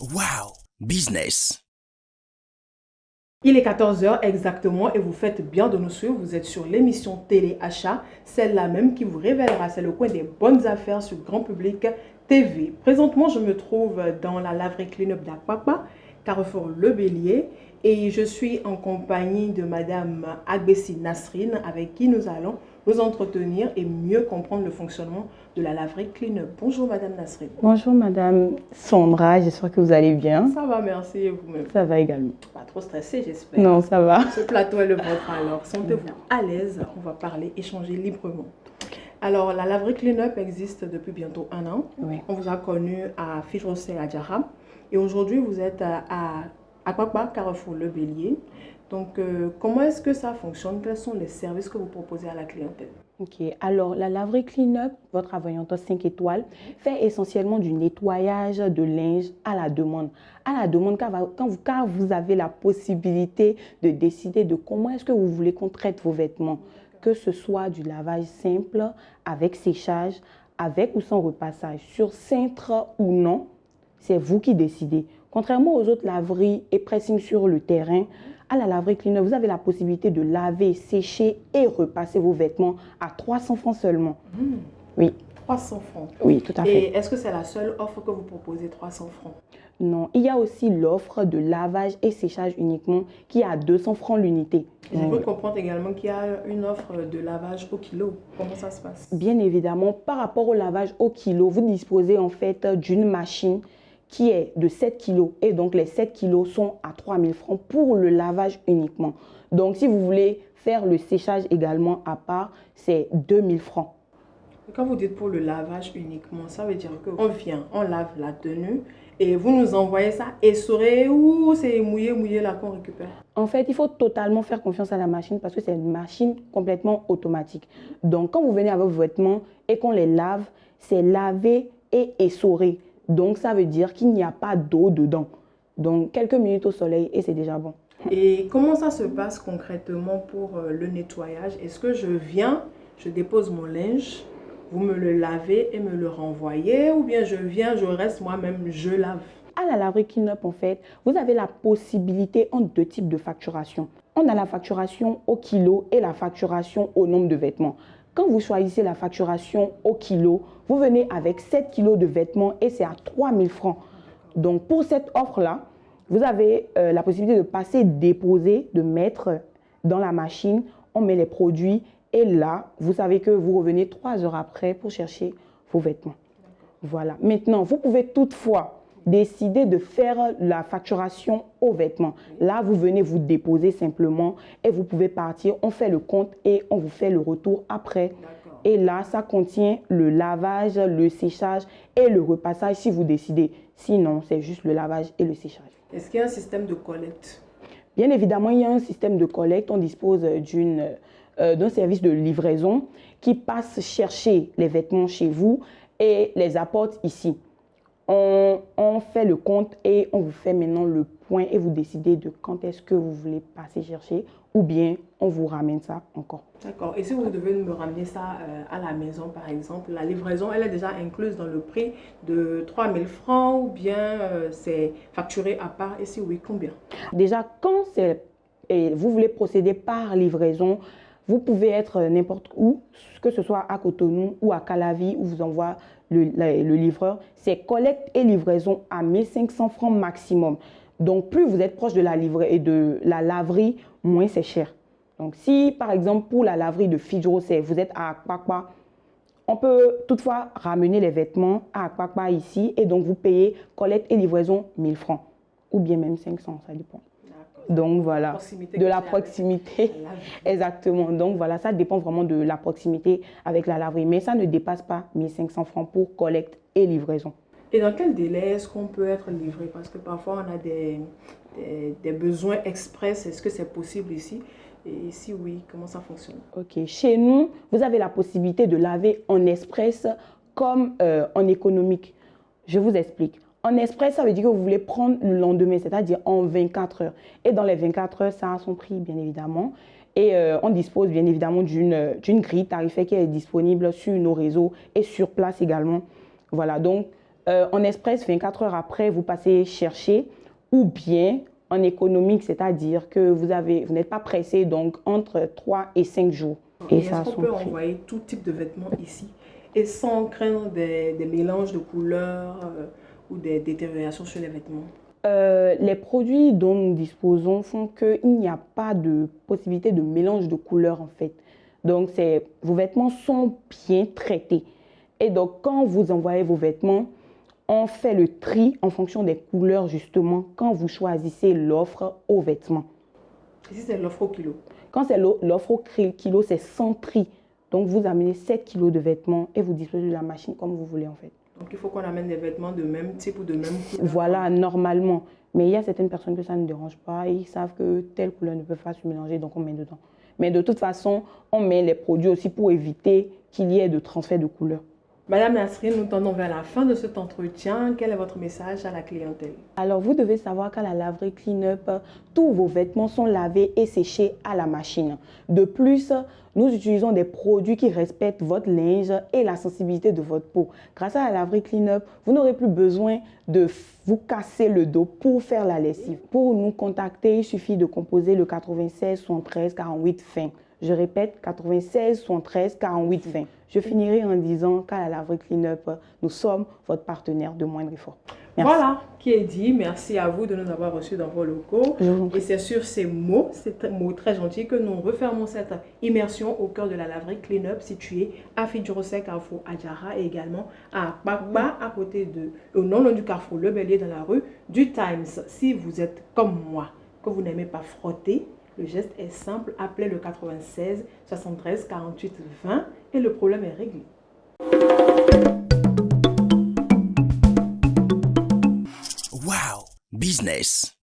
Wow, business. Il est 14 heures exactement et vous faites bien de nous suivre. Vous êtes sur l'émission Télé Achat, celle-là même qui vous révélera, c'est le coin des bonnes affaires sur Grand Public TV. Présentement, je me trouve dans la laverie Clean-up d'Akwakwa, Carrefour Le Bélier, et je suis en compagnie de Madame Agbessi Nasrine, avec qui nous allons nous entretenir et mieux comprendre le fonctionnement de la laverie Clean-up. Bonjour Madame Nasrine. Bonjour Madame Sandra, j'espère que vous allez bien. Ça va, merci, et vous-même? Ça va également. Pas trop stressé, j'espère. Non, ça va. Ce plateau est le vôtre alors. Sentez-vous à l'aise, on va parler, échanger librement. Alors, la laverie Clean-up existe depuis bientôt 1 an. Oui. On vous a connu à Fijrosé à Djara. Et aujourd'hui, vous êtes à Akwakwa, Carrefour Le Bélier. Donc, comment est-ce que ça fonctionne? Quels sont les services que vous proposez à la clientèle? Ok, alors la laverie Clean-up, votre Avianto 5 étoiles, fait essentiellement du nettoyage de linge à la demande. À la demande, car vous avez la possibilité de décider de comment est-ce que vous voulez qu'on traite vos vêtements. Que ce soit du lavage simple, avec séchage, avec ou sans repassage, sur cintre ou non, c'est vous qui décidez. Contrairement aux autres laveries et pressing sur le terrain, à la laverie Clean-up, vous avez la possibilité de laver, sécher et repasser vos vêtements à 300 francs seulement. Oui. 300 francs. Oui, tout à fait. Et est-ce que c'est la seule offre que vous proposez, 300 francs? Non, il y a aussi l'offre de lavage et séchage uniquement qui est à 200 francs l'unité. Je peux comprendre également qu'il y a une offre de lavage au kilo. Comment ça se passe? Bien évidemment, par rapport au lavage au kilo, vous disposez en fait d'une machine qui est de 7 kg et donc les 7 kg sont à 3000 francs pour le lavage uniquement. Donc si vous voulez faire le séchage également à part, c'est 2000 francs. Quand vous dites pour le lavage uniquement, ça veut dire qu'on vient, on lave la tenue et vous nous envoyez ça essoré ou c'est mouillé là qu'on récupère? En fait, il faut totalement faire confiance à la machine parce que c'est une machine complètement automatique. Donc quand vous venez avec vos vêtements et qu'on les lave, c'est lavé et essoré. Donc, ça veut dire qu'il n'y a pas d'eau dedans. Donc, quelques minutes au soleil et c'est déjà bon. Et comment ça se passe concrètement pour le nettoyage? Est-ce que je viens, je dépose mon linge, vous me le lavez et me le renvoyez? Ou bien je viens, je reste moi-même, je lave? À la laverie Clean-up, en fait, vous avez la possibilité entre 2 types de facturation. On a la facturation au kilo et la facturation au nombre de vêtements. Quand vous choisissez la facturation au kilo, vous venez avec 7 kilos de vêtements et c'est à 3000 francs. Donc, pour cette offre-là, vous avez la possibilité de passer, déposer, de mettre dans la machine. On met les produits et là, vous savez que vous revenez 3 heures après pour chercher vos vêtements. Voilà. Maintenant, vous pouvez toutefois décider de faire la facturation aux vêtements. Là, vous venez vous déposer simplement et vous pouvez partir. On fait le compte et on vous fait le retour après. Et là, ça contient le lavage, le séchage et le repassage si vous décidez. Sinon, c'est juste le lavage et le séchage. Est-ce qu'il y a un système de collecte? Bien évidemment, il y a un système de collecte. On dispose d'un service de livraison qui passe chercher les vêtements chez vous et les apporte ici. On fait le compte et on vous fait maintenant le point et vous décidez de quand est-ce que vous voulez passer chercher ou bien on vous ramène ça encore. D'accord. Et si vous devez me ramener ça à la maison, par exemple, la livraison, elle est déjà incluse dans le prix de 3000 francs ou bien c'est facturé à part? Et si oui, combien? Déjà, quand vous voulez procéder par livraison, vous pouvez être n'importe où, que ce soit à Cotonou ou à Calavi où vous envoie le livreur. C'est collecte et livraison à 1500 francs maximum. Donc, plus vous êtes proche de la laverie, moins c'est cher. Donc, si par exemple pour la laverie de Fijrosé, vous êtes à Akwakwa, on peut toutefois ramener les vêtements à Akwakwa ici et donc vous payez collecte et livraison 1000 francs ou bien même 500, ça dépend. Donc voilà, de la proximité, exactement. Donc voilà, ça dépend vraiment de la proximité avec la laverie, mais ça ne dépasse pas 1500 francs pour collecte et livraison. Et dans quel délai est-ce qu'on peut être livré? Parce que parfois on a des besoins express. Est-ce que c'est possible ici? Et si oui, comment ça fonctionne? Ok, chez nous, vous avez la possibilité de laver en express comme en économique. Je vous explique. En express, ça veut dire que vous voulez prendre le lendemain, c'est-à-dire en 24 heures. Et dans les 24 heures, ça a son prix, bien évidemment. Et on dispose bien évidemment d'une grille tarifaire qui est disponible sur nos réseaux et sur place également. Voilà, donc en express, 24 heures après, vous passez chercher, ou bien en économique, c'est-à-dire que vous n'êtes pas pressé, donc entre 3 et 5 jours. Et est-ce qu'on peut envoyer tout type de vêtements ici et sans craindre des mélanges de couleurs ou des détériorations sur les vêtements? Les produits dont nous disposons font qu'il n'y a pas de possibilité de mélange de couleurs en fait. Donc, vos vêtements sont bien traités. Et donc, quand vous envoyez vos vêtements, on fait le tri en fonction des couleurs justement quand vous choisissez l'offre aux vêtements. Ici, c'est l'offre au kilo. Quand c'est l'offre au kilo, c'est sans prix. Donc, vous amenez 7 kilos de vêtements et vous disposez de la machine comme vous voulez en fait. Donc, il faut qu'on amène des vêtements de même type ou de même couleur. Voilà, normalement. Mais il y a certaines personnes que ça ne dérange pas. Ils savent que telle couleur ne peut pas se mélanger, donc on met dedans. Mais de toute façon, on met les produits aussi pour éviter qu'il y ait de transfert de couleurs. Madame Nasrine, nous tendons vers la fin de cet entretien. Quel est votre message à la clientèle? Alors, vous devez savoir qu'à la laverie Cleanup, tous vos vêtements sont lavés et séchés à la machine. De plus, nous utilisons des produits qui respectent votre linge et la sensibilité de votre peau. Grâce à la laverie Cleanup, vous n'aurez plus besoin de vous casser le dos pour faire la lessive. Pour nous contacter, il suffit de composer le 96 73 48 20. Je répète, 96 73 48 20. Je finirai en disant qu'à la laverie Cleanup, nous sommes votre partenaire de moindre effort. Merci. Voilà qui est dit. Merci à vous de nous avoir reçus dans vos locaux. Et c'est sur ces mots très gentils que nous refermons cette immersion au cœur de la laverie Cleanup située à Fidjurosek, Carrefour Adjara et également à Akpakpa, à côté non loin du Carrefour Le Bélier dans la rue du Times. Si vous êtes comme moi, que vous n'aimez pas frotter, le geste est simple, appelez le 96 73 48 20 et le problème est réglé. Wow, business.